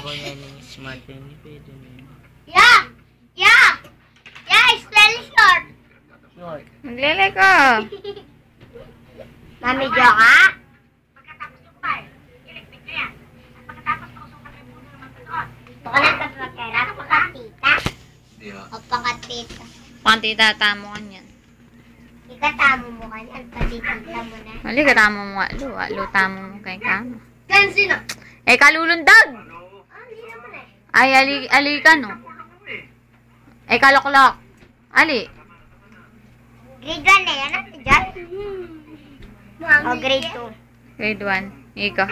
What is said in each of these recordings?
ako na ng smart TV, pwede na yun. Yeah! Yeah! Yeah, it's very short. Short. Maglele ko. Mami Joka? Baka nagkapakera, pakatita. O pakatita. Pantita, tamo ka niyan. Ikatamo mo kanyan, patitita mo na. Mali ka tamo mo nga. Alo, tamo mo kay kamo. Kan sino? Eh, kalulundag! Hindi naman eh. Ay, ali ka, no? Eh, kaloklok. Ali. Grade 1 na yan, ate John? O grade 2? Grade 1. Ikaw.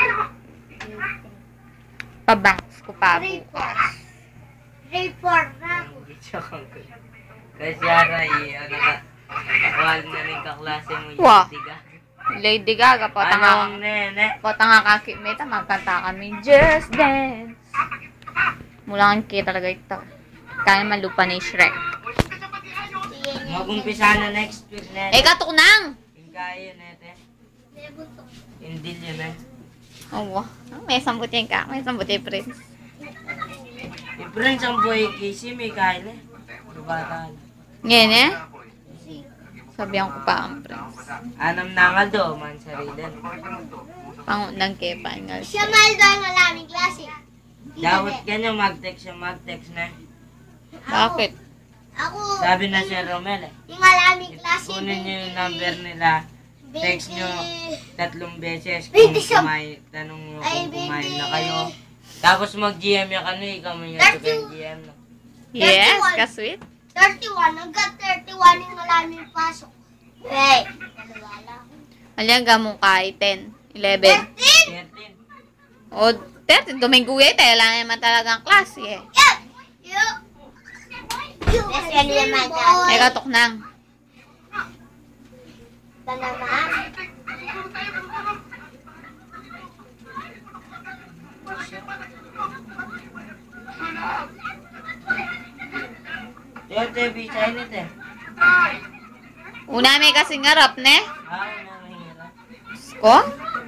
Pabanks ko pa Grade bukas. 4. Grade 4 na ako. Kasi Yara, ano ka, wal na rin kaklase mo yung Wah. diga. Lady Gaga, potanga. Anong nene? Potanga kakimita, magkanta kami. Just Dance. Mula kang kita talaga ito. Kaya malupa ni Shrek. Mag-umpisa na next week, nene. Eh, katuknang! Yung kaya, nete. Hindi yun, eh. Oo. May sambutin ka. May sambutin, Prince. I-friends ang boy Casey, may kaya, eh. Bata. Ngayon eh? Sabihan ko pa ang Prince. Anam nangal do, man sarili. Pangunang kepangal. Siya maldo ang alaming klase. Dapat ganyan mag-text na. Bakit? Ako, Sabi na si Romel, eh. yung alaming klase. Kunin nyo yung number nila. Text nyo 3 beses Baby, kung tanong nyo kung kumain na kayo. Tapos mag-GM yung ano, ikaw mo yung GM. Yes, ka-sweet. 31. Hanggang 31 yung alaming pasok. Hey, nalawala ako. Aliang gamong kay 10, 11. 13! 13. O, 13. Domingo eh. Kailangan naman talagang klase eh. Yeah! Best friend naman Eh, katuknang. Ito naman. Yo, TV, China, te. Una may kasing harap, ne? Mahirap. Ko?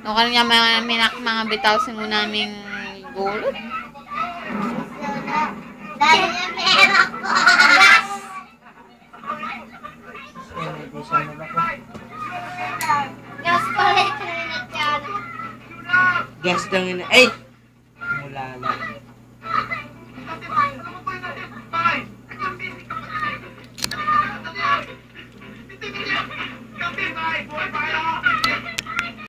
No kanya mga bitaw sing unaming gulot. Dahil na meron ko. Edition na ba ko? Gas pala ito na dyan. Gas lang yun. Ay!